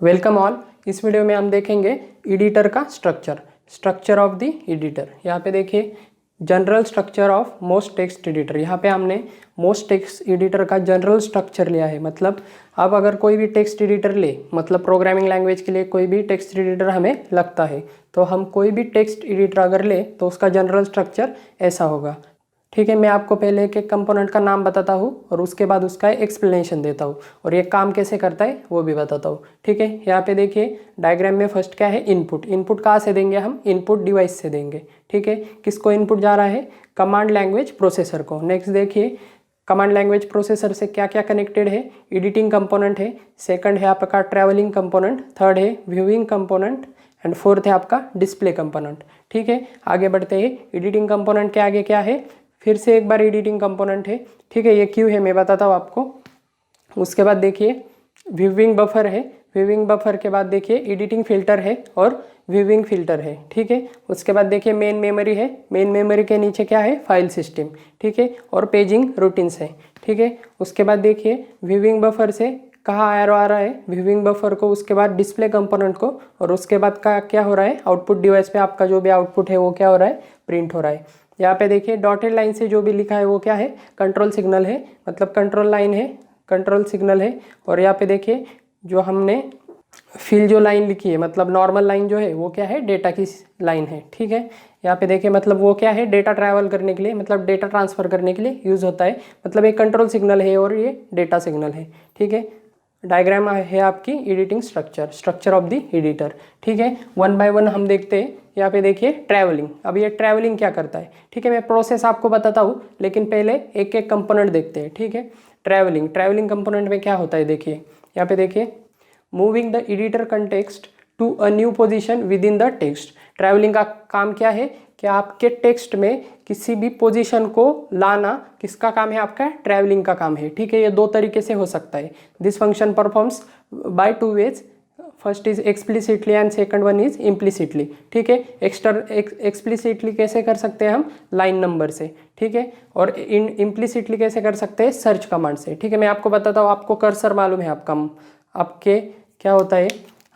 Welcome all. इस video में हम देखेंगे एडिटर का स्ट्रक्चर ऑफ द एडिटर। यहाँ पे देखिए general structure of most text editor. यहाँ पे हमने मोस्ट टेक्स्ट एडिटर का जनरल स्ट्रक्चर लिया है। मतलब अब अगर कोई भी टेक्स्ट एडिटर ले, मतलब प्रोग्रामिंग लैंग्वेज के लिए कोई भी टेक्स्ट एडिटर हमें लगता है, तो हम कोई भी टेक्स्ट एडिटर अगर ले तो उसका जनरल स्ट्रक्चर ऐसा होगा। ठीक है, मैं आपको पहले एक एक कंपोनेंट का नाम बताता हूँ और उसके बाद उसका एक्सप्लेनेशन देता हूँ और ये काम कैसे करता है वो भी बताता हूँ। ठीक है, यहाँ पे देखिए डायग्राम में फर्स्ट क्या है, इनपुट। इनपुट कहाँ से देंगे हम? इनपुट डिवाइस से देंगे। ठीक है, किसको इनपुट जा रहा है? कमांड लैंग्वेज प्रोसेसर को। नेक्स्ट देखिए कमांड लैंग्वेज प्रोसेसर से क्या क्या कनेक्टेड है? एडिटिंग कंपोनेंट है, सेकंड है आपका ट्रैवलिंग कंपोनेंट, थर्ड है व्यूइंग कंपोनेंट एंड फोर्थ है आपका डिस्प्ले कंपोनेंट। ठीक है, आगे बढ़ते हैं। एडिटिंग कंपोनेंट के आगे क्या है? फिर से एक बार एडिटिंग कंपोनेंट है। ठीक है, ये क्यों है मैं बताता हूँ आपको। उसके बाद देखिए व्यूइंग बफर है, व्यूइंग बफर के बाद देखिए एडिटिंग फिल्टर है और व्यूइंग फिल्टर है। ठीक है, उसके बाद देखिए मेन मेमोरी है, मेन मेमोरी के नीचे क्या है? File system. ठीक है, और पेजिंग रूटीन्स है। ठीक है, उसके बाद देखिए व्यूइंग बफर से कहाँ एरो आ रहा है? व्यूइंग बफर को, उसके बाद डिस्प्ले कंपोनेंट को, और उसके बाद का क्या हो रहा है? आउटपुट डिवाइस पे आपका जो भी आउटपुट है वो क्या हो रहा है? प्रिंट हो रहा है। यहाँ पे देखिए डॉटेड लाइन से जो भी लिखा है वो क्या है? कंट्रोल सिग्नल है, मतलब कंट्रोल लाइन है, कंट्रोल सिग्नल है। और यहाँ पे देखिए जो हमने फिल जो लाइन लिखी है, मतलब नॉर्मल लाइन जो है वो क्या है? डेटा की लाइन है। ठीक है, यहाँ पे देखिए मतलब वो क्या है? डेटा ट्रैवल करने के लिए, मतलब डेटा ट्रांसफर करने के लिए यूज़ होता है। मतलब एक कंट्रोल सिग्नल है और ये डेटा सिग्नल है। ठीक है, डायग्राम है आपकी editing structure of the editor. ठीक है, वन बाय वन हम देखते हैं। यहाँ पे देखिए ट्रैवलिंग। अब ये ट्रैवलिंग क्या करता है? ठीक है, मैं प्रोसेस आपको बताता हूँ, लेकिन पहले एक एक कंपोनेंट देखते हैं। ठीक है, ट्रैवलिंग कंपोनेंट में क्या होता है देखिए, यहाँ पे देखिए moving the editor context to a new position within the text. Travelling का काम क्या है कि आपके टेक्स्ट में किसी भी पोजीशन को लाना किसका काम है? आपका ट्रैवलिंग का काम है। ठीक है, ये दो तरीके से हो सकता है। This function performs by two ways, first is explicitly and second one is implicitly. ठीक है, एक्सप्लिसिटली कैसे कर सकते हैं हम? लाइन नंबर से। ठीक है, और इम्प्लिसिटली कैसे कर सकते हैं? सर्च कमांड से। ठीक है, मैं आपको बताता हूँ, आपको कर्सर मालूम है आपके क्या होता है?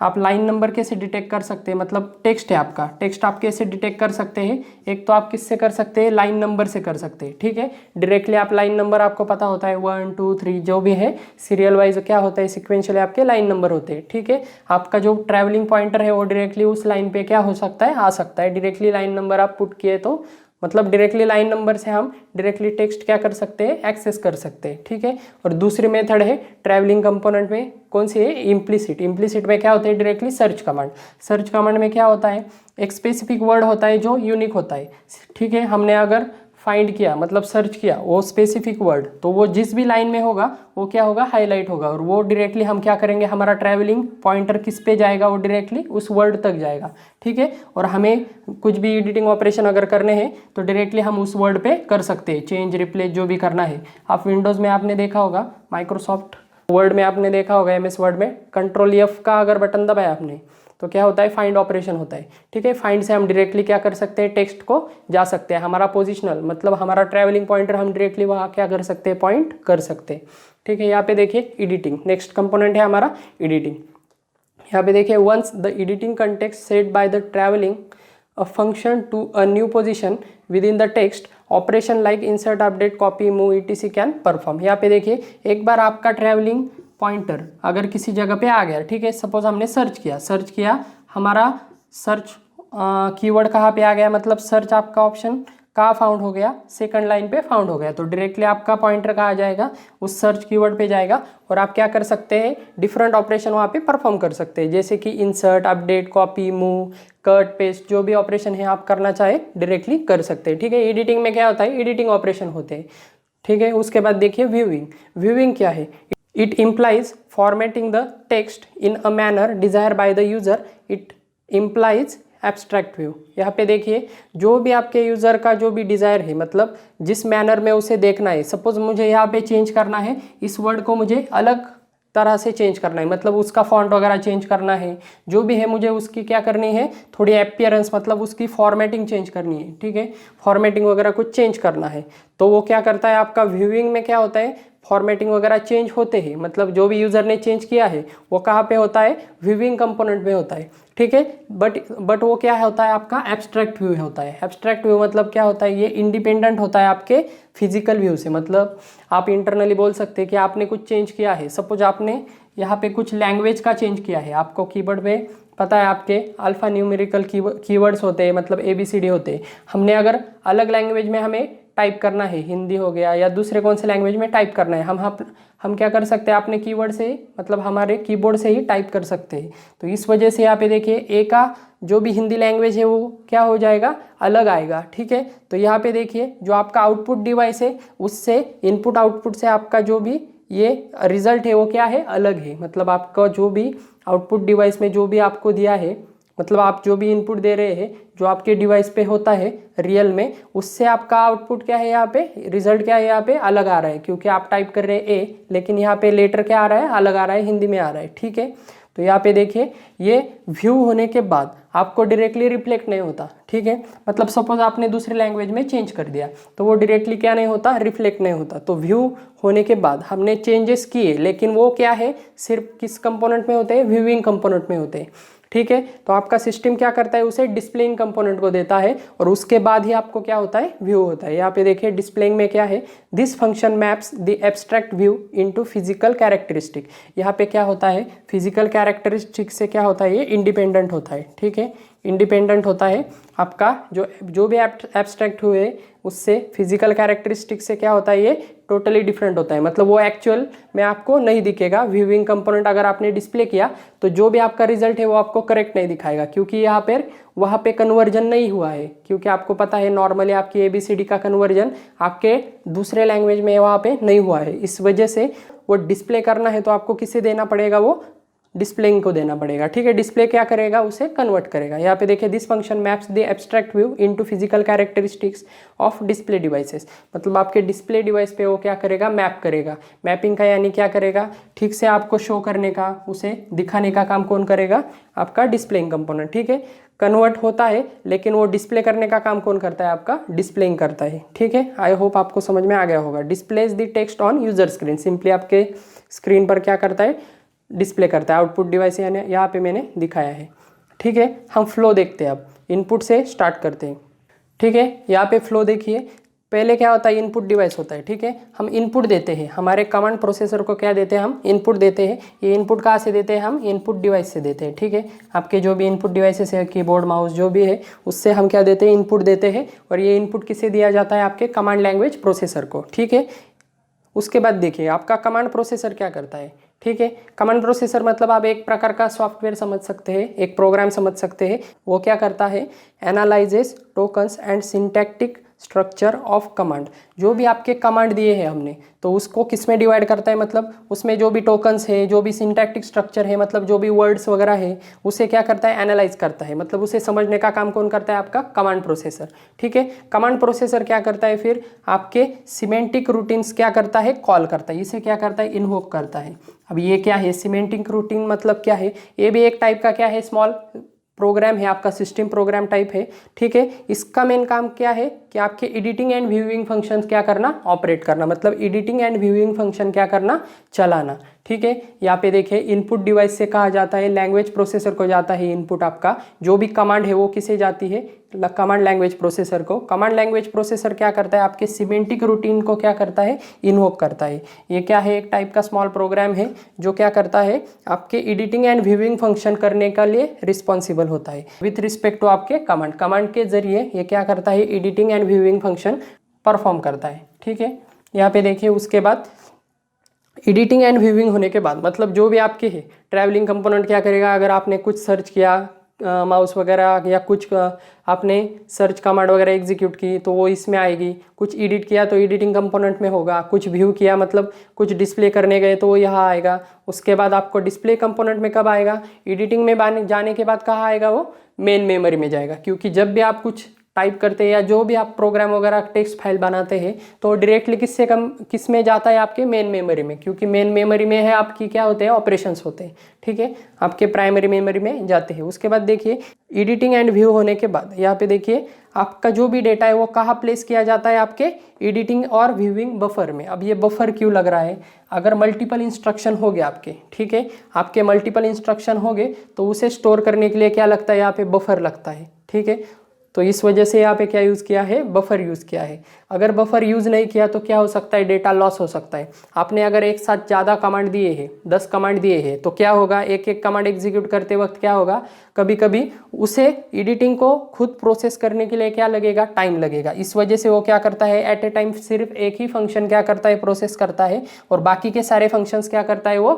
आप लाइन नंबर कैसे डिटेक्ट कर सकते हैं? मतलब टेक्स्ट है आपका, टेक्स्ट आप कैसे डिटेक्ट कर सकते हैं? एक तो आप किससे कर सकते हैं? लाइन नंबर से कर सकते हैं। ठीक है, डायरेक्टली आप लाइन नंबर, आपको पता होता है 1 2 3 जो भी है सीरियल वाइज क्या होता है? सिक्वेंशियली आपके लाइन नंबर होते हैं। ठीक है, आपका जो ट्रैवलिंग पॉइंटर है वो डायरेक्टली उस लाइन पे क्या हो सकता है? आ सकता है। डायरेक्टली लाइन नंबर आप पुट किए तो मतलब डायरेक्टली लाइन नंबर से हम डायरेक्टली टेक्स्ट क्या कर सकते हैं? एक्सेस कर सकते हैं। ठीक है, और दूसरी मेथड है ट्रैवलिंग कंपोनेंट में, कौन सी है? इम्प्लिसिट में क्या होता है? डायरेक्टली सर्च कमांड में क्या होता है? एक स्पेसिफिक वर्ड होता है जो यूनिक होता है। ठीक है, हमने अगर फाइंड किया, मतलब सर्च किया वो स्पेसिफिक वर्ड, तो वो जिस भी लाइन में होगा वो क्या होगा? हाईलाइट होगा, और वो डायरेक्टली हम क्या करेंगे? हमारा ट्रैवलिंग पॉइंटर किस पे जाएगा? वो डायरेक्टली उस वर्ड तक जाएगा। ठीक है, और हमें कुछ भी एडिटिंग ऑपरेशन अगर करने हैं तो डायरेक्टली हम उस वर्ड पे कर सकते हैं, चेंज रिप्लेस जो भी करना है। आप विंडोज़ में आपने देखा होगा, माइक्रोसॉफ्ट वर्ड में आपने देखा होगा, MS वर्ड में कंट्रोल F का अगर बटन दबाया आपने तो क्या होता है? फाइंड ऑपरेशन होता है। ठीक है, फाइंड से हम डायरेक्टली क्या कर सकते हैं? टेक्स्ट को जा सकते हैं। हमारा पोजिशनल मतलब हमारा ट्रैवलिंग पॉइंटर हम डायरेक्टली वहाँ क्या कर सकते हैं? पॉइंट कर सकते हैं। ठीक है, यहाँ पे देखिए एडिटिंग, नेक्स्ट कंपोनेंट है हमारा एडिटिंग। यहाँ पे देखिए once the editing context set by the travelling a function to a new position within the text, operation like insert, update, copy, move, etc can perform। यहाँ पे देखिए एक बार आपका ट्रैवलिंग पॉइंटर अगर किसी जगह पे आ गया, ठीक है, सपोज हमने सर्च किया, हमारा सर्च कीवर्ड कहाँ पे आ गया? मतलब सर्च आपका ऑप्शन कहाँ फाउंड हो गया? सेकंड लाइन पे फाउंड हो गया, तो डायरेक्टली आपका पॉइंटर कहाँ जाएगा? उस सर्च कीवर्ड पे जाएगा, और आप क्या कर सकते हैं? डिफरेंट ऑपरेशन वहाँ पे परफॉर्म कर सकते हैं, जैसे कि insert, update, copy, move, cut, paste, जो भी ऑपरेशन है आप करना चाहे डायरेक्टली कर सकते हैं। ठीक है, एडिटिंग में क्या होता है? एडिटिंग ऑपरेशन होते हैं। ठीक है, उसके बाद देखिए व्यूइंग क्या है? It implies formatting the text in a manner desire by the user. It implies abstract view. यहाँ पे देखिए जो भी आपके यूज़र का जो भी डिज़ायर है, मतलब जिस मैनर में उसे देखना है, सपोज मुझे यहाँ पे चेंज करना है, इस वर्ड को मुझे अलग तरह से चेंज करना है, मतलब उसका फॉन्ट वगैरह चेंज करना है, जो भी है मुझे उसकी क्या करनी है? थोड़ी अपीयरेंस, मतलब उसकी फॉर्मेटिंग चेंज करनी है। ठीक है, फॉर्मेटिंग वगैरह कुछ चेंज करना है, तो वो क्या करता है? आपका व्यूइंग में क्या होता है? फॉर्मेटिंग वगैरह चेंज होते हैं, मतलब जो भी यूज़र ने चेंज किया है वो कहाँ पे होता है, व्यूइंग कंपोनेंट में होता है, ठीक है। बट वो क्या होता है, आपका एब्स्ट्रैक्ट व्यू होता है। एब्स्ट्रैक्ट व्यू मतलब क्या होता है, ये इंडिपेंडेंट होता है आपके फिजिकल व्यू से। मतलब आप इंटरनली बोल सकते हैं कि आपने कुछ चेंज किया है, सपोज आपने यहाँ पे कुछ लैंग्वेज का चेंज किया है, आपको कीबोर्ड पे पता है आपके अल्फ़ा न्यूमेरिकल कीवर्ड्स होते हैं, मतलब ABCD होते हैं। हमने अगर अलग लैंग्वेज में हमें टाइप करना है, हिंदी हो गया या दूसरे कौन से लैंग्वेज में टाइप करना है, हम क्या कर सकते हैं, अपने कीवर्ड से मतलब हमारे कीबोर्ड से ही टाइप कर सकते हैं। तो इस वजह से यहाँ पे देखिए ए का जो भी हिंदी लैंग्वेज है वो क्या हो जाएगा, अलग आएगा, ठीक है। तो यहाँ पे देखिए जो आपका आउटपुट डिवाइस है उससे इनपुट आउटपुट से आपका जो भी ये रिजल्ट है वो क्या है, अलग है। मतलब आपका जो भी आउटपुट डिवाइस में जो भी आपको दिया है, मतलब आप जो भी इनपुट दे रहे हैं जो आपके डिवाइस पे होता है रियल में, उससे आपका आउटपुट क्या है, यहाँ पे रिजल्ट क्या है, यहाँ पे अलग आ रहा है। क्योंकि आप टाइप कर रहे हैं ए, लेकिन यहाँ पे लेटर क्या आ रहा है, अलग आ रहा है, हिंदी में आ रहा है, ठीक है। तो यहाँ पे देखिए ये व्यू होने के बाद आपको डायरेक्टली रिफ्लेक्ट नहीं होता, ठीक है। मतलब सपोज आपने दूसरे लैंग्वेज में चेंज कर दिया तो वो डायरेक्टली क्या नहीं होता, रिफ्लेक्ट नहीं होता। तो व्यू होने के बाद हमने चेंजेस किए, लेकिन वो क्या है, सिर्फ किस कंपोनेंट में होते हैं, व्यूइंग कंपोनेंट में होते हैं, ठीक है। तो आपका सिस्टम क्या करता है, उसे डिस्प्लेइंग कंपोनेंट को देता है और उसके बाद ही आपको क्या होता है, व्यू होता है। यहाँ पे देखिए डिस्प्लेइंग में क्या है, this function maps the abstract view into physical characteristic. यहाँ पे क्या होता है, फिजिकल कैरेक्टरिस्टिक से क्या होता है, ये इंडिपेंडेंट होता है, ठीक है। इंडिपेंडेंट होता है आपका जो भी एब्स्ट्रैक्ट हुए उससे फिजिकल कैरेक्टरिस्टिक से क्या होता है, ये टोटली डिफरेंट होता है। मतलब वो एक्चुअल में आपको नहीं दिखेगा। व्यूइंग कंपोनेंट अगर आपने डिस्प्ले किया तो जो भी आपका रिजल्ट है वो आपको करेक्ट नहीं दिखाएगा, क्योंकि यहाँ पर वहाँ पे कन्वर्जन नहीं हुआ है। क्योंकि आपको पता है नॉर्मली आपकी ABCD का कन्वर्जन आपके दूसरे लैंग्वेज में वहाँ पे नहीं हुआ है। इस वजह से वो डिस्प्ले करना है तो आपको किसे देना पड़ेगा, वो डिस्प्लेइंग को देना पड़ेगा, ठीक है। डिस्प्ले क्या करेगा, उसे कन्वर्ट करेगा। यहाँ पे देखिए this function maps the abstract view into physical characteristics of display devices. मतलब आपके डिस्प्ले डिवाइस पे वो क्या करेगा, मैप करेगा। मैपिंग का यानी क्या करेगा, ठीक से आपको शो करने का, उसे दिखाने का काम कौन करेगा, आपका डिस्प्लेइंग कंपोनेंट, ठीक है। कन्वर्ट होता है लेकिन वो डिस्प्ले करने का काम कौन करता है, आपका डिस्प्लेइंग करता है, ठीक है। आई होप आपको समझ में आ गया होगा। Displays the text on user screen, simply आपके स्क्रीन पर क्या करता है, डिस्प्ले करता है। आउटपुट डिवाइस यानी यहाँ पे मैंने दिखाया है, ठीक है। हम फ्लो देखते हैं, अब इनपुट से स्टार्ट करते हैं, ठीक है। यहाँ पे फ्लो देखिए, पहले क्या होता है, इनपुट डिवाइस होता है, ठीक है। हम इनपुट देते हैं, हमारे कमांड प्रोसेसर को क्या देते हैं, हम इनपुट देते हैं। ये इनपुट कहाँ से देते हैं, हम इनपुट डिवाइस से देते हैं, ठीक है। आपके जो भी इनपुट डिवाइसेस है, कीबोर्ड माउस जो भी है, उससे हम क्या देते हैं, इनपुट देते हैं। और ये इनपुट किसे दिया जाता है, आपके कमांड लैंग्वेज प्रोसेसर को, ठीक है। उसके बाद देखिए आपका कमांड प्रोसेसर क्या करता है, ठीक है। कमांड प्रोसेसर मतलब आप एक प्रकार का सॉफ्टवेयर समझ सकते हैं, एक प्रोग्राम समझ सकते हैं। वो क्या करता है, analyses tokens and syntactic structure of command. जो भी आपके कमांड दिए हैं हमने, तो उसको किस में डिवाइड करता है, मतलब उसमें जो भी टोकन्स है, जो भी सिंटैक्टिक स्ट्रक्चर है, मतलब जो भी वर्ड्स वगैरह है, उसे क्या करता है, एनालाइज करता है। मतलब उसे समझने का काम कौन करता है, आपका कमांड प्रोसेसर, ठीक है। कमांड प्रोसेसर क्या करता है, फिर आपके सिमेंटिक रूटीन्स क्या करता है, कॉल करता है। इसे क्या करता है, इन्वोक करता है। अब ये क्या है, सिमेंटिक रूटीन मतलब क्या है, ये भी एक टाइप का क्या है, स्मॉल प्रोग्राम है, आपका सिस्टम प्रोग्राम टाइप है, ठीक है। इसका मेन काम क्या है कि आपके एडिटिंग एंड व्यूइंग फंक्शन क्या करना, ऑपरेट करना। मतलब एडिटिंग एंड व्यूइंग फंक्शन क्या करना, चलाना, ठीक है। यहाँ पे देखिए इनपुट डिवाइस से कहा जाता है, लैंग्वेज प्रोसेसर को जाता है इनपुट। आपका जो भी कमांड है वो किसे जाती है, कमांड लैंग्वेज प्रोसेसर को। कमांड लैंग्वेज प्रोसेसर क्या करता है, आपके सिमेंटिक रूटीन को क्या करता है, इन्वोक करता है। ये क्या है, एक टाइप का स्मॉल प्रोग्राम है जो क्या करता है, आपके एडिटिंग एंड व्यूइंग फंक्शन करने के लिए रिस्पॉन्सिबल होता है विथ रिस्पेक्ट टू आपके कमांड। कमांड के जरिए ये क्या करता है, editing and viewing function perform करता है, ठीक है। यहाँ पे देखिए उसके बाद एडिटिंग एंड व्यूइंग होने के बाद मतलब जो भी आपके है, ट्रैवलिंग कंपोनेंट क्या करेगा, अगर आपने कुछ सर्च किया माउस वगैरह या कुछ आपने सर्च कमांड वगैरह एग्जीक्यूट की तो वो इसमें आएगी। कुछ एडिट किया तो एडिटिंग कंपोनेंट में होगा। कुछ व्यू किया मतलब कुछ डिस्प्ले करने गए तो वो यहाँ आएगा। उसके बाद आपको डिस्प्ले कंपोनेंट में कब आएगा, एडिटिंग में जाने के बाद कहाँ आएगा, वो मेन मेमोरी में जाएगा। क्योंकि जब भी आप कुछ टाइप करते हैं या जो भी आप प्रोग्राम वगैरह टेक्स्ट फाइल बनाते हैं तो डायरेक्टली किस में जाता है, आपके मेन मेमोरी में, क्योंकि मेन मेमोरी में है आपकी क्या होते हैं, ऑपरेशंस होते हैं, ठीक है, आपके प्राइमरी मेमोरी में जाते हैं। उसके बाद देखिए एडिटिंग एंड व्यू होने के बाद यहाँ पे देखिए आपका जो भी डेटा है वो कहाँ प्लेस किया जाता है, आपके एडिटिंग और व्यूइंग बफर में। अब ये बफर क्यों लग रहा है, अगर मल्टीपल इंस्ट्रक्शन हो गए आपके, ठीक है, आपके मल्टीपल इंस्ट्रक्शन हो गए तो उसे स्टोर करने के लिए क्या लगता है, यहाँ पे बफर लगता है, ठीक है। तो इस वजह से यहाँ पे क्या यूज़ किया है, बफर यूज़ किया है। अगर बफर यूज़ नहीं किया तो क्या हो सकता है, डेटा लॉस हो सकता है। आपने अगर एक साथ ज़्यादा कमांड दिए हैं, 10 कमांड दिए हैं, तो क्या होगा, एक एक कमांड एग्जीक्यूट करते वक्त क्या होगा, कभी कभी उसे एडिटिंग को खुद प्रोसेस करने के लिए क्या लगेगा, टाइम लगेगा। इस वजह से वो क्या करता है, एट ए टाइम सिर्फ एक ही फंक्शन क्या करता है, प्रोसेस करता है, और बाकी के सारे फंक्शंस क्या करता है, वो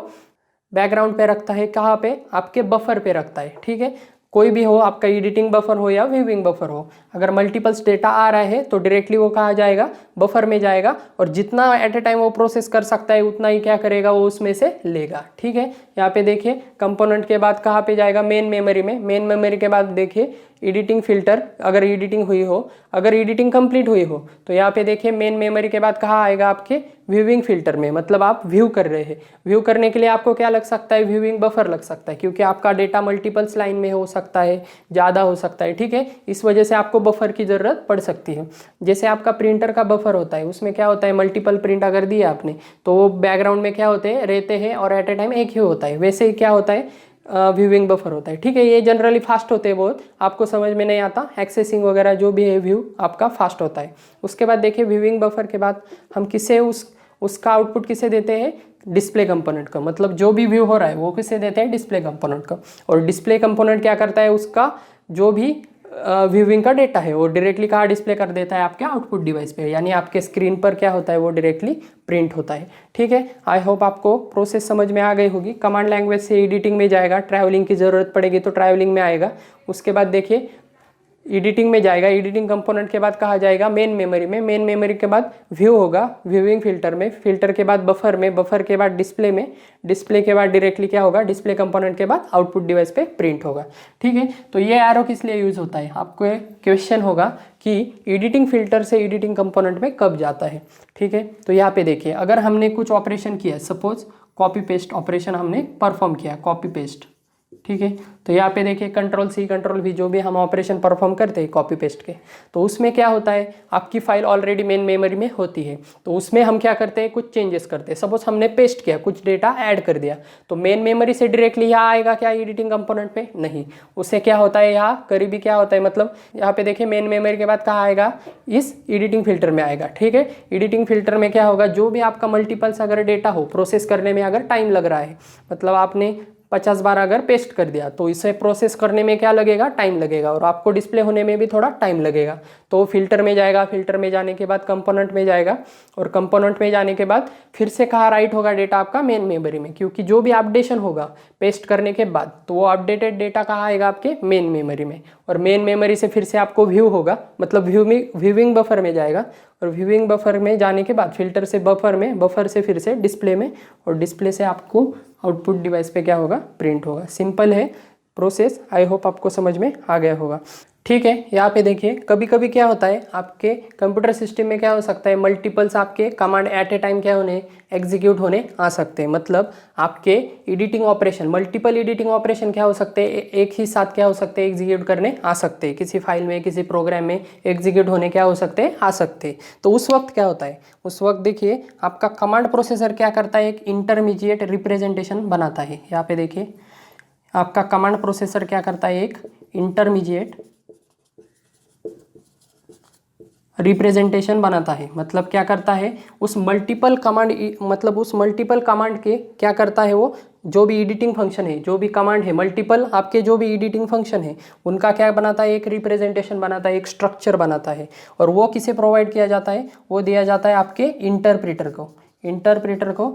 बैकग्राउंड पे रखता है, कहाँ पे, आपके बफर पे रखता है, ठीक है। कोई भी हो, आपका एडिटिंग बफर हो या व्यूइंग बफर हो, अगर मल्टीपल्स डेटा आ रहा है तो डायरेक्टली वो कहाँ जाएगा, बफर में जाएगा, और जितना एट ए टाइम वो प्रोसेस कर सकता है उतना ही क्या करेगा, वो उसमें से लेगा, ठीक है। यहाँ पे देखिए कंपोनेंट के बाद कहाँ पे जाएगा, मेन मेमोरी में। मेन मेमोरी के बाद देखिए एडिटिंग फिल्टर, अगर एडिटिंग हुई हो, अगर एडिटिंग कंप्लीट हुई हो तो यहाँ पे देखिए मेन मेमोरी के बाद कहाँ आएगा, आपके व्यूइंग फिल्टर में, मतलब आप व्यू कर रहे हैं। व्यू करने के लिए आपको क्या लग सकता है, व्यूइंग बफर लग सकता है, क्योंकि आपका डेटा मल्टीपल्स लाइन में हो सकता है, ज़्यादा हो सकता है, ठीक है। इस वजह से आपको बफर की ज़रूरत पड़ सकती है। जैसे आपका प्रिंटर का बफर होता है, उसमें क्या होता है, मल्टीपल प्रिंट अगर दिया आपने तो वो बैकग्राउंड में क्या होते हैं, रहते हैं, और एट ए टाइम एक ही होता है। वैसे ही क्या होता है, व्यूइंग बफर होता है, ठीक है। ये जनरली फास्ट होते हैं बहुत, आपको समझ में नहीं आता, एक्सेसिंग वगैरह जो भी है व्यू आपका फास्ट होता है। उसके बाद देखिए व्यूइंग बफर के बाद हम किसे उसका आउटपुट किसे देते हैं, डिस्प्ले कंपोनेंट का, मतलब जो भी व्यू हो रहा है वो किसे देते हैं, डिस्प्ले कंपोनेंट का। और डिस्प्ले कंपोनेंट क्या करता है, उसका जो भी व्यूइंग का डेटा है वो डायरेक्टली कहाँ डिस्प्ले कर देता है, आपके आउटपुट डिवाइस पे, यानी आपके स्क्रीन पर क्या होता है, वो डायरेक्टली प्रिंट होता है, ठीक है। आई होप आपको प्रोसेस समझ में आ गई होगी। कमांड लैंग्वेज से एडिटिंग में जाएगा, ट्रैवलिंग की ज़रूरत पड़ेगी तो ट्रैवलिंग में आएगा। उसके बाद देखिए एडिटिंग में जाएगा, एडिटिंग कंपोनेंट के बाद कहाँ जाएगा, मेन मेमोरी में। मेन मेमोरी के बाद व्यू होगा, व्यूइंग फिल्टर में, फिल्टर के बाद बफर में, बफर के बाद डिस्प्ले में, डिस्प्ले के बाद डायरेक्टली क्या होगा, डिस्प्ले कंपोनेंट के बाद आउटपुट डिवाइस पे प्रिंट होगा, ठीक है। तो ये एरो किस लिए यूज़ होता है, आपको एक क्वेश्चन होगा कि एडिटिंग फिल्टर से एडिटिंग कंपोनेंट में कब जाता है, ठीक है। तो यहाँ पे देखिए अगर हमने कुछ ऑपरेशन किया, सपोज कॉपी पेस्ट ऑपरेशन हमने परफॉर्म किया, कॉपी पेस्ट, ठीक है। तो यहाँ पे देखिए कंट्रोल सी कंट्रोल वी जो भी हम ऑपरेशन परफॉर्म करते हैं कॉपी पेस्ट के, तो उसमें क्या होता है, आपकी फाइल ऑलरेडी मेन मेमोरी में होती है, तो उसमें हम क्या करते हैं, कुछ चेंजेस करते हैं। सपोज हमने पेस्ट किया, कुछ डेटा ऐड कर दिया, तो मेन मेमोरी से डायरेक्टली यहाँ आएगा क्या, एडिटिंग कंपोनेंट पे, नहीं। उससे क्या होता है, यहाँ करीबी क्या होता है, मतलब यहाँ पे देखिए मेन मेमोरी के बाद कहाँ आएगा, इस एडिटिंग फिल्टर में आएगा, ठीक है। एडिटिंग फिल्टर में क्या होगा, जो भी आपका मल्टीपल्स अगर डेटा हो, प्रोसेस करने में अगर टाइम लग रहा है, मतलब आपने 50 बार अगर पेस्ट कर दिया तो इसे प्रोसेस करने में क्या लगेगा, टाइम लगेगा, और आपको डिस्प्ले होने में भी थोड़ा टाइम लगेगा। तो फिल्टर में जाएगा, फिल्टर में जाने के बाद कंपोनेंट में जाएगा, और कंपोनेंट में जाने के बाद फिर से कहाँ राइट होगा डेटा, आपका मेन मेमोरी में, क्योंकि जो भी अपडेशन होगा पेस्ट करने के बाद तो वो अपडेटेड डेटा कहाँ आएगा, आपके मेन मेमोरी में, और मेन मेमोरी से फिर से आपको व्यू होगा, मतलब व्यूइंग बफर में जाएगा, और व्यूइंग बफर में जाने के बाद फिल्टर से बफर में, बफर से फिर से डिस्प्ले में, और डिस्प्ले से आपको आउटपुट डिवाइस पे क्या होगा, प्रिंट होगा। सिंपल है प्रोसेस, आई होप आपको समझ में आ गया होगा, ठीक है। यहाँ पे देखिए कभी कभी क्या होता है, आपके कंप्यूटर सिस्टम में क्या हो सकता है, मल्टीपल्स आपके कमांड एट ए टाइम क्या होने, एग्जीक्यूट होने आ सकते हैं, मतलब आपके editing operation, multiple editing operation क्या हो सकते हैं, एक ही साथ क्या हो सकते हैं, एग्जीक्यूट करने आ सकते हैं, किसी फाइल में, किसी प्रोग्राम में एग्जीक्यूट होने क्या हो सकते हैं, आ सकते हैं। तो उस वक्त क्या होता है, उस वक्त देखिए आपका कमांड प्रोसेसर क्या करता है, एक इंटरमीडिएट रिप्रेजेंटेशन बनाता है। यहाँ पे देखिए आपका कमांड प्रोसेसर क्या करता है, एक इंटरमीडिएट रिप्रेजेंटेशन बनाता है, मतलब क्या करता है, उस मल्टीपल कमांड, मतलब उस मल्टीपल कमांड के क्या करता है, वो जो भी एडिटिंग फंक्शन है, जो भी कमांड है, मल्टीपल आपके जो भी एडिटिंग फंक्शन है उनका क्या बनाता है, एक रिप्रेजेंटेशन बनाता है, एक स्ट्रक्चर बनाता है, और वो किसे प्रोवाइड किया जाता है, वो दिया जाता है आपके इंटरप्रेटर को, इंटरप्रेटर को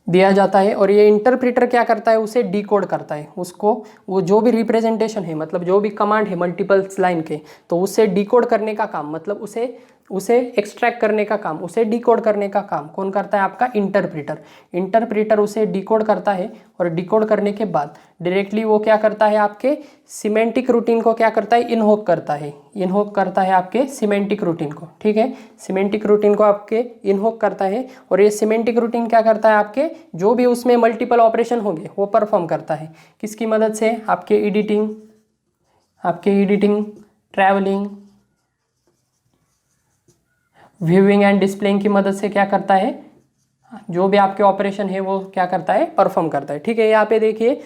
दिया जाता है। और ये इंटरप्रेटर क्या करता है, उसे डिकोड करता है, उसको वो जो भी रिप्रेजेंटेशन है, मतलब जो भी कमांड है मल्टीपल्स लाइन के, तो उसे डिकोड करने का काम, मतलब उसे उसे एक्सट्रैक्ट करने का काम, उसे डिकोड करने का काम कौन करता है? आपका इंटरप्रीटर। इंटरप्रीटर उसे डिकोड करता है और डिकोड करने के बाद डायरेक्टली वो क्या करता है? आपके सिमेंटिक रूटीन को क्या करता है? इन्वोक करता है। इन्वोक करता है आपके सिमेंटिक रूटीन को, ठीक है। सिमेंटिक रूटीन को आपके इन्वोक करता है और ये सिमेंटिक रूटीन क्या करता है? आपके जो भी उसमें मल्टीपल ऑपरेशन होंगे वो परफॉर्म करता है। किसकी मदद से? आपके editing, travelling, viewing and displaying की मदद से क्या करता है? जो भी आपके ऑपरेशन है वो क्या करता है? परफॉर्म करता है, ठीक है। यहाँ पे देखिए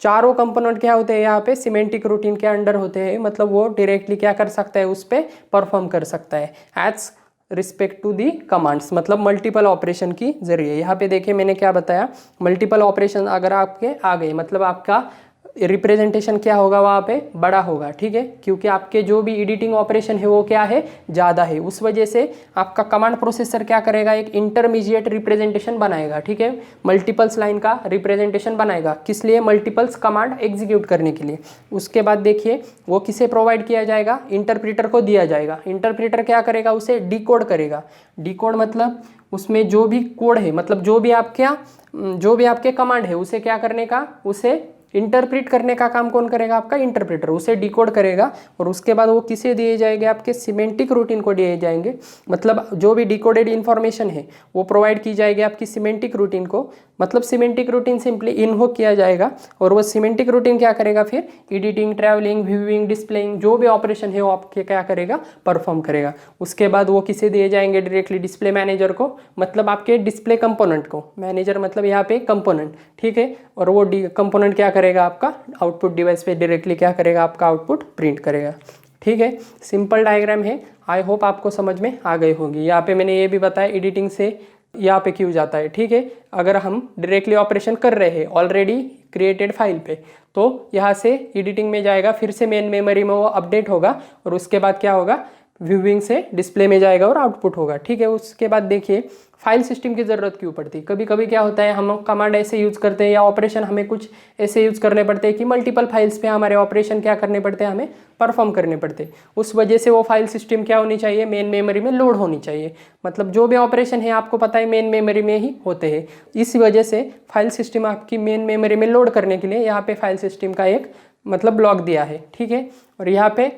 चारों कंपोनेंट क्या होते हैं? यहाँ पे सिमेंटिक रूटीन के अंडर होते हैं, मतलब वो डायरेक्टली क्या कर सकता है? उस पर परफॉर्म कर सकता है as respect to the commands, मतलब मल्टीपल ऑपरेशन की जरिए। यहाँ पे देखिए मैंने क्या बताया, मल्टीपल ऑपरेशन अगर आपके आ गए मतलब आपका रिप्रेजेंटेशन क्या होगा? वहाँ पे बड़ा होगा, ठीक है, क्योंकि आपके जो भी एडिटिंग ऑपरेशन है वो क्या है? ज़्यादा है। उस वजह से आपका कमांड प्रोसेसर क्या करेगा? एक इंटरमीडिएट रिप्रेजेंटेशन बनाएगा, ठीक है, मल्टीपल्स लाइन का रिप्रेजेंटेशन बनाएगा। किस लिए? मल्टीपल्स कमांड एग्जीक्यूट करने के लिए। उसके बाद देखिए वो किसे प्रोवाइड किया जाएगा? इंटरप्रीटर को दिया जाएगा। इंटरप्रीटर क्या करेगा? उसे डिकोड करेगा। डिकोड मतलब उसमें जो भी कोड है, मतलब जो भी आपके कमांड है उसे क्या करने का? उसे इंटरप्रेट करने का काम कौन करेगा? आपका इंटरप्रेटर। उसे डिकोड करेगा और उसके बाद वो किसे दिए जाएंगे? आपके सिमेंटिक रूटीन को दिए जाएंगे। मतलब जो भी डिकोडेड इन्फॉर्मेशन है वो प्रोवाइड की जाएगी आपकी सिमेंटिक रूटीन को। मतलब सिमेंटिक रूटीन सिंपली इन्वोक किया जाएगा और वो सिमेंटिक रूटीन क्या करेगा? फिर एडिटिंग, ट्रैवलिंग, व्यूइंग, डिस्प्लेइंग जो भी ऑपरेशन है वो आपके क्या करेगा? परफॉर्म करेगा। उसके बाद वो किसे दिए जाएंगे? डायरेक्टली डिस्प्ले मैनेजर को, मतलब आपके डिस्प्ले कंपोनेंट को। मैनेजर मतलब यहाँ पे कंपोनेंट, ठीक है। और वो कंपोनेंट क्या करेगा? आपका आउटपुट डिवाइस पे डायरेक्टली क्या करेगा? आपका आउटपुट प्रिंट करेगा, ठीक है। सिंपल डायग्राम है, आई होप आपको समझ में आ गई होगी। यहाँ पे मैंने ये भी बताया एडिटिंग से यहाँ पे क्यों जाता है, ठीक है। अगर हम डायरेक्टली ऑपरेशन कर रहे हैं ऑलरेडी क्रिएटेड फाइल पे, तो यहाँ से एडिटिंग में जाएगा, फिर से मेन मेमोरी में वो अपडेट होगा और उसके बाद क्या होगा? व्यूइंग से डिस्प्ले में जाएगा और आउटपुट होगा, ठीक है। उसके बाद देखिए फाइल सिस्टम की ज़रूरत क्यों पड़ती है? कभी कभी क्या होता है, हम कमांड ऐसे यूज़ करते हैं या ऑपरेशन हमें कुछ ऐसे यूज़ करने पड़ते हैं कि मल्टीपल फाइल्स पे हमारे ऑपरेशन क्या करने पड़ते हैं? हमें परफॉर्म करने पड़ते हैं। उस वजह से वो फाइल सिस्टम क्या होनी चाहिए? मेन मेमोरी में लोड होनी चाहिए। मतलब जो भी ऑपरेशन है आपको पता है मेन मेमोरी में ही होते हैं। इस वजह से फाइल सिस्टम आपकी मेन मेमोरी में लोड करने के लिए यहाँ पे फाइल सिस्टम का एक मतलब ब्लॉक दिया है, ठीक है। और यहाँ पे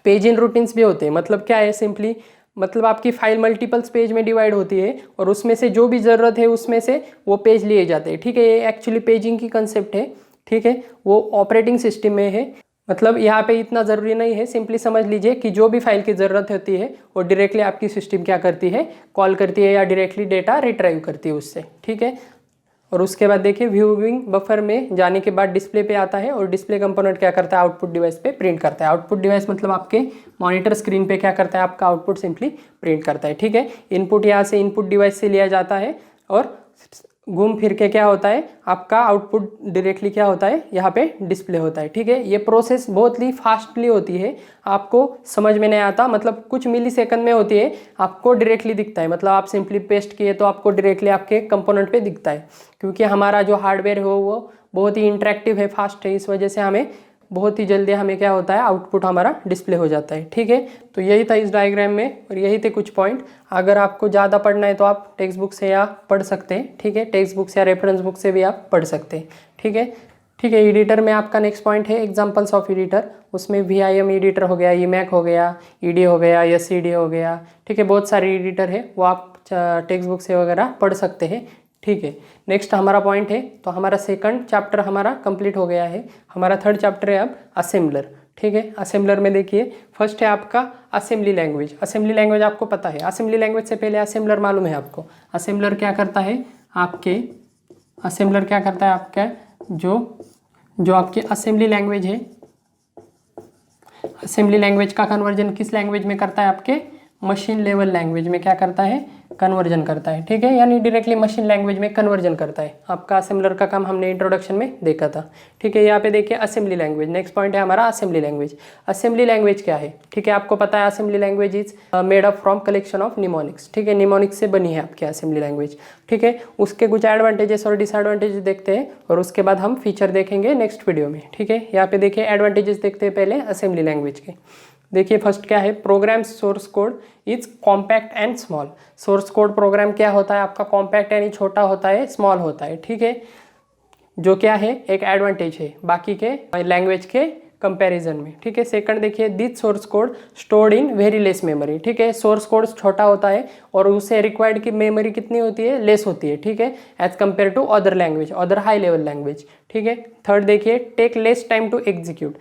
पेज इन रूटीन्स भी होते हैं। मतलब क्या है? सिंपली मतलब आपकी फाइल मल्टीपल्स पेज में डिवाइड होती है और उसमें से जो भी ज़रूरत है उसमें से वो पेज लिए जाते हैं, ठीक है। ये एक्चुअली पेजिंग की कंसेप्ट है, ठीक है। वो ऑपरेटिंग सिस्टम में है। मतलब यहाँ पे इतना ज़रूरी नहीं है, सिंपली समझ लीजिए कि जो भी फाइल की ज़रूरत होती है वो डायरेक्टली आपकी सिस्टम क्या करती है? कॉल करती है या डायरेक्टली डेटा रिट्राइव करती है उससे, ठीक है। और उसके बाद देखिए व्यूइंग बफर में जाने के बाद डिस्प्ले पे आता है और डिस्प्ले कंपोनेंट क्या करता है? आउटपुट डिवाइस पे प्रिंट करता है। आउटपुट डिवाइस मतलब आपके मॉनिटर स्क्रीन पे क्या करता है? आपका आउटपुट सिंपली प्रिंट करता है, ठीक है। इनपुट यहाँ से इनपुट डिवाइस से लिया जाता है और घूम फिर के क्या होता है? आपका आउटपुट डायरेक्टली क्या होता है? यहाँ पे डिस्प्ले होता है, ठीक है। ये प्रोसेस बहुत ही फास्टली होती है, आपको समझ में नहीं आता, मतलब कुछ मिली सेकंड में होती है, आपको डायरेक्टली दिखता है। मतलब आप सिंपली पेस्ट किए तो आपको डायरेक्टली आपके कंपोनेंट पे दिखता है, क्योंकि हमारा जो हार्डवेयर है वो बहुत ही इंटरेक्टिव है, फास्ट है। इस वजह से हमें बहुत ही जल्दी हमें क्या होता है? आउटपुट हमारा डिस्प्ले हो जाता है, ठीक है। तो यही था इस डायग्राम में और यही थे कुछ पॉइंट। अगर आपको ज़्यादा पढ़ना है तो आप टेक्स्ट बुक से या पढ़ सकते हैं, ठीक है। टेक्स्ट बुक से या रेफरेंस बुक से भी आप पढ़ सकते हैं, ठीक है। ठीक है, एडिटर में आपका नेक्स्ट पॉइंट है एग्जांपल्स ऑफ एडिटर। उसमें VIM एडिटर हो गया, EMAC हो गया, ED हो गया, SCD हो गया, ठीक है। बहुत सारे एडिटर है, वो आप टेक्स्ट बुक से वगैरह पढ़ सकते हैं, ठीक है। नेक्स्ट हमारा पॉइंट है, तो हमारा सेकंड चैप्टर हमारा कंप्लीट हो गया है। हमारा थर्ड चैप्टर है अब असेंबलर, ठीक है। असेंबलर में देखिए फर्स्ट है आपका असेंबली लैंग्वेज। असेंबली लैंग्वेज आपको पता है, असेंबली लैंग्वेज से पहले असेंबलर मालूम है आपको? असेंबलर क्या करता है आपके? असेंबलर क्या करता है आपका? जो आपकी असेंबली लैंग्वेज है, असेंबली लैंग्वेज का कन्वर्जन किस लैंग्वेज में करता है? आपके मशीन लेवल लैंग्वेज में क्या करता है? कन्वर्जन करता है, ठीक है। यानी डायरेक्टली मशीन लैंग्वेज में कन्वर्जन करता है। आपका असेंबलर का काम हमने इंट्रोडक्शन में देखा था, ठीक है। यहाँ पे देखिए असेंबली लैंग्वेज, नेक्स्ट पॉइंट है हमारा असेंबली लैंग्वेज। असेंबली लैंग्वेज क्या है? ठीक है, आपको पता है assembly language is made up from collection of mnemonics, ठीक है। निमोनिक्स से बनी है आपकी असेंबली लैंग्वेज, ठीक है। उसके कुछ एडवांटेजेस और डिसएडवांटेजेस देखते हैं और उसके बाद हम फीचर देखेंगे नेक्स्ट वीडियो में, ठीक है। यहाँ पे देखिए एडवांटेजेस देखते हैं पहले असेंबली लैंग्वेज के। देखिए फर्स्ट क्या है, program source code is compact and small. Source code program क्या होता है आपका, कॉम्पैक्ट यानी छोटा होता है, स्मॉल होता है, ठीक है, जो क्या है एक एडवांटेज है बाकी के लैंग्वेज के कंपैरिजन में, ठीक है। सेकंड देखिए, this source code stored in very less memory, ठीक है, सोर्स कोड छोटा होता है और उससे रिक्वायर्ड की मेमोरी कितनी होती है, लेस होती है, ठीक है, as compare to other language, other high level language, ठीक है। थर्ड देखिए, take less time to execute,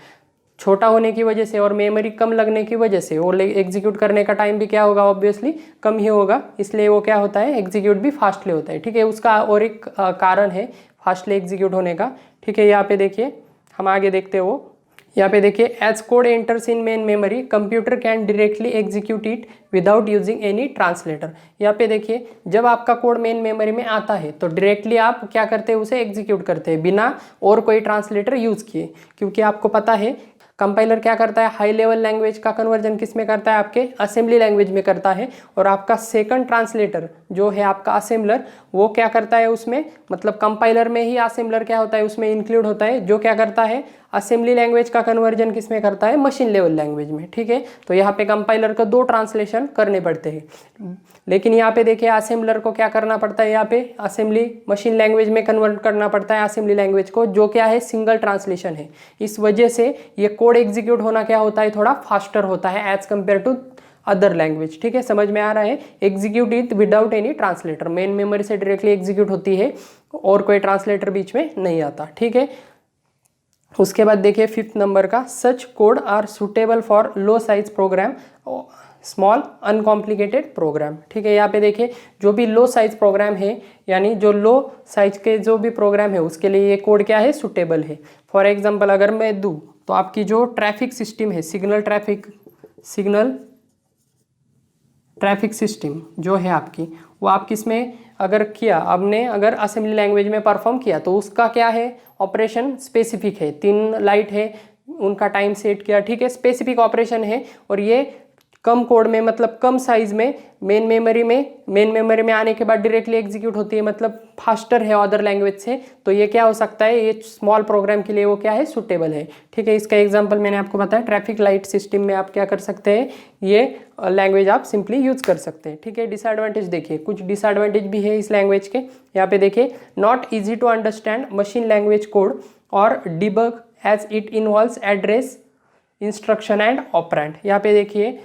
छोटा होने की वजह से और मेमोरी कम लगने की वजह से वो एग्जीक्यूट करने का टाइम भी क्या होगा, ऑब्वियसली कम ही होगा, इसलिए वो क्या होता है, एग्जीक्यूट भी फास्टली होता है, ठीक है। उसका और एक कारण है फास्टली एग्जीक्यूट होने का, ठीक है। यहाँ पे देखिए, हम आगे देखते हो, यहाँ पे देखिए, as code enters in main memory computer can directly execute it without using any translator. यहाँ पे देखिए, जब आपका कोड मेन मेमोरी में आता है तो डायरेक्टली आप क्या करते हैं, उसे एग्जीक्यूट करते हैं बिना और कोई ट्रांसलेटर यूज़ किए, क्योंकि आपको पता है कंपाइलर क्या करता है, हाई लेवल लैंग्वेज का कन्वर्जन किस में करता है, आपके असेंबली लैंग्वेज में करता है, और आपका सेकंड ट्रांसलेटर जो है आपका असेंबलर, वो क्या करता है उसमें, मतलब कंपाइलर में ही असेंबलर क्या होता है उसमें इंक्लूड होता है, जो क्या करता है असेंबली लैंग्वेज का कन्वर्जन किस में करता है, मशीन लेवल लैंग्वेज में, ठीक है। तो यहाँ पे कंपाइलर को दो ट्रांसलेशन करने पड़ते हैं, लेकिन यहाँ पे देखिए असेंबलर को क्या करना पड़ता है, यहाँ पे असेंबली मशीन लैंग्वेज में कन्वर्ट करना पड़ता है असेंबली लैंग्वेज को, जो क्या है सिंगल ट्रांसलेशन है। इस वजह से ये कोड एग्जीक्यूट होना क्या होता है, थोड़ा फास्टर होता है as compare to other language, ठीक है, समझ में आ रहा है। Execute it without any translator, main memory से डायरेक्टली एग्जीक्यूट होती है और कोई ट्रांसलेटर बीच में नहीं आता, ठीक है। उसके बाद देखिए फिफ्थ नंबर का, such code are suitable for low size program, small uncomplicated program, ठीक है। यहाँ पे देखिए, जो भी लो साइज प्रोग्राम है, यानी जो लो साइज के जो भी प्रोग्राम है उसके लिए ये कोड क्या है, सुटेबल है। फॉर एग्जांपल अगर मैं दूँ तो आपकी जो ट्रैफिक सिस्टम है, सिग्नल ट्रैफिक सिस्टम जो है आपकी, वो आप किस में अगर किया, आपने अगर असेंबली लैंग्वेज में परफॉर्म किया तो उसका क्या है, ऑपरेशन स्पेसिफिक है, 3 लाइट है, उनका टाइम सेट किया, ठीक है, स्पेसिफिक ऑपरेशन है, और ये कम कोड में, मतलब कम साइज में मेन मेमोरी में आने के बाद डायरेक्टली एग्जीक्यूट होती है, मतलब फास्टर है अदर लैंग्वेज से, तो ये क्या हो सकता है, ये स्मॉल प्रोग्राम के लिए वो क्या है, सुटेबल है, ठीक है। इसका एग्जांपल मैंने आपको बताया, ट्रैफिक लाइट सिस्टम में आप क्या कर सकते हैं, ये लैंग्वेज आप सिंपली यूज कर सकते हैं, ठीक है। डिसएडवांटेज देखिए, कुछ डिसएडवांटेज भी है इस लैंग्वेज के। यहाँ पे देखिए, not easy to understand machine language code और debug as it involves address, instruction and operand. यहाँ पे देखिए,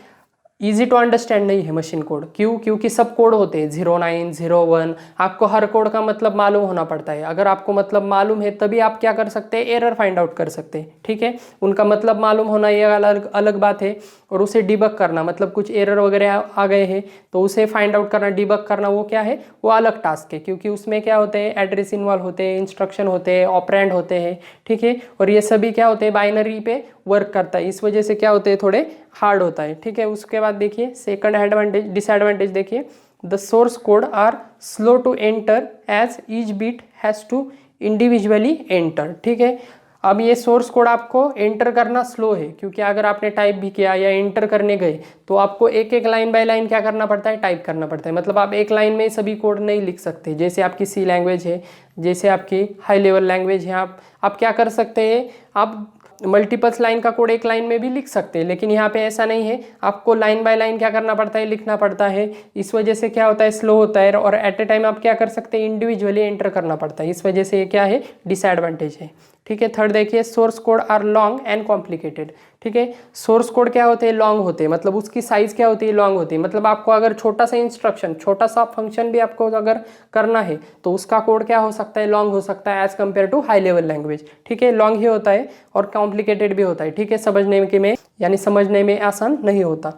ईजी टू अंडरस्टैंड नहीं है मशीन कोड, क्यों, क्योंकि सब कोड होते हैं 09, 01, आपको हर कोड का मतलब मालूम होना पड़ता है। अगर आपको मतलब मालूम है तभी आप क्या कर सकते हैं, एरर फाइंड आउट कर सकते हैं, ठीक है। उनका मतलब मालूम होना ये अलग अलग बात है, और उसे डिबग करना, मतलब कुछ एरर वगैरह आ गए हैं तो उसे फाइंड आउट करना, डिबग करना, वो क्या है, वो अलग टास्क है, क्योंकि उसमें क्या होते हैं, एड्रेस इन्वॉल्व होते हैं, इंस्ट्रक्शन होते हैं, ऑपरेंड होते हैं, ठीक है, और ये सभी क्या होते हैं, बाइनरी पे वर्क करता है, इस वजह से क्या होते हैं, थोड़े हार्ड होता है, ठीक है। उसके बाद देखिए सेकंड डिसएडवांटेज देखिए, the source code are slow to enter as each bit has to individually enter, ठीक है। अब ये सोर्स कोड आपको एंटर करना स्लो है, क्योंकि अगर आपने टाइप भी किया या एंटर करने गए तो आपको एक एक लाइन बाय लाइन क्या करना पड़ता है, टाइप करना पड़ता है, मतलब आप एक लाइन में सभी कोड नहीं लिख सकते। जैसे आपकी सी लैंग्वेज है, जैसे आपकी हाई लेवल लैंग्वेज है, आप क्या कर सकते हैं, आप मल्टीपल्स लाइन का कोड एक लाइन में भी लिख सकते हैं, लेकिन यहाँ पे ऐसा नहीं है, आपको लाइन बाय लाइन क्या करना पड़ता है, लिखना पड़ता है। इस वजह से क्या होता है, स्लो होता है, और एट ए टाइम आप क्या कर सकते हैं, इंडिविजुअली एंटर करना पड़ता है, इस वजह से ये क्या है, डिसएडवांटेज है, ठीक है। थर्ड देखिए, source code are long and complicated, ठीक है। सोर्स कोड क्या होते हैं, लॉन्ग होते हैं, मतलब उसकी साइज क्या होती है, लॉन्ग होती है, मतलब आपको अगर छोटा सा इंस्ट्रक्शन, छोटा सा फंक्शन भी आपको अगर करना है तो उसका कोड क्या हो सकता है, लॉन्ग हो सकता है as compare to high level language, ठीक है। लॉन्ग ही होता है और कॉम्प्लिकेटेड भी होता है, ठीक है, समझने में आसान नहीं होता।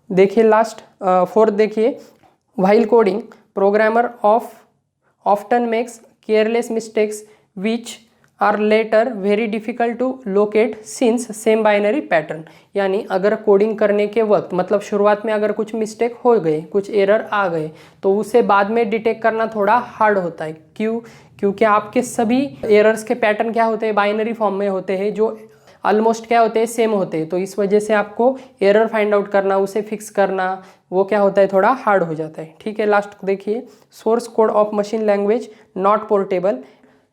देखिए लास्ट फोर्थ देखिए, while coding programmer often makes careless mistakes which are later very difficult to locate since same binary pattern, यानी अगर कोडिंग करने के वक्त, मतलब शुरुआत में अगर कुछ मिस्टेक हो गए, कुछ एरर आ गए, तो उसे बाद में डिटेक्ट करना थोड़ा हार्ड होता है। क्यों, क्योंकि आपके सभी एरर्स के पैटर्न क्या होते हैं, बाइनरी फॉर्म में होते हैं, जो ऑलमोस्ट क्या होते हैं, सेम होते हैं, तो इस वजह से आपको एरर फाइंड आउट करना, उसे फिक्स करना, वो क्या होता है, थोड़ा हार्ड हो जाता है, ठीक है। लास्ट देखिए, source code of machine language not portable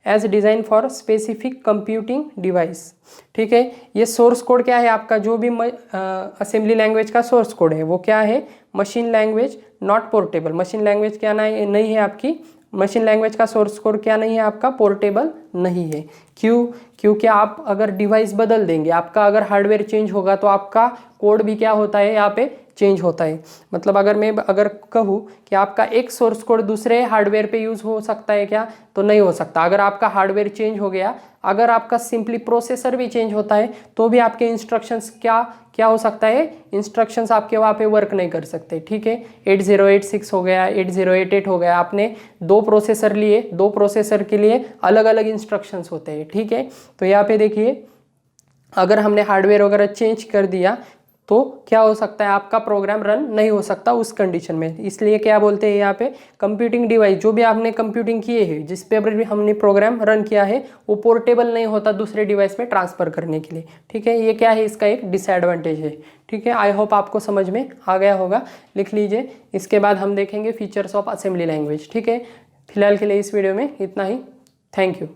as design for specific computing device. ठीक है, ये सोर्स कोड क्या है आपका, जो भी असेंबली लैंग्वेज का सोर्स कोड है वो क्या है, machine language not portable. Machine language क्या नहीं है आपकी, मशीन लैंग्वेज का सोर्स कोड क्या नहीं है आपका, पोर्टेबल नहीं है। क्यों? क्योंकि आप अगर डिवाइस बदल देंगे, आपका अगर हार्डवेयर चेंज होगा तो आपका कोड भी क्या होता है यहाँ पे, चेंज होता है। मतलब अगर कहूँ कि आपका एक सोर्स कोड दूसरे हार्डवेयर पे यूज़ हो सकता है क्या, तो नहीं हो सकता। अगर आपका हार्डवेयर चेंज हो गया, अगर आपका सिंपली प्रोसेसर भी चेंज होता है तो भी आपके इंस्ट्रक्शंस क्या हो सकता है, इंस्ट्रक्शंस आपके वहाँ पे वर्क नहीं कर सकते। ठीक है, 8086 हो गया, 8088 हो गया, आपने दो प्रोसेसर लिए, दो प्रोसेसर के लिए अलग अलग इंस्ट्रक्शंस होते हैं। ठीक है, तो यहाँ पे देखिए अगर हमने हार्डवेयर वगैरह चेंज कर दिया तो क्या हो सकता है, आपका प्रोग्राम रन नहीं हो सकता उस कंडीशन में। इसलिए क्या बोलते हैं यहाँ पे, कंप्यूटिंग डिवाइस जो भी आपने कंप्यूटिंग किए है, जिस पे भी हमने प्रोग्राम रन किया है, वो पोर्टेबल नहीं होता दूसरे डिवाइस में ट्रांसफ़र करने के लिए। ठीक है, ये क्या है, इसका एक डिसएडवांटेज है। ठीक है, आई होप आपको समझ में आ गया होगा, लिख लीजिए। इसके बाद हम देखेंगे फीचर्स ऑफ असेंबली लैंग्वेज। ठीक है, फिलहाल के लिए इस वीडियो में इतना ही। Thank you.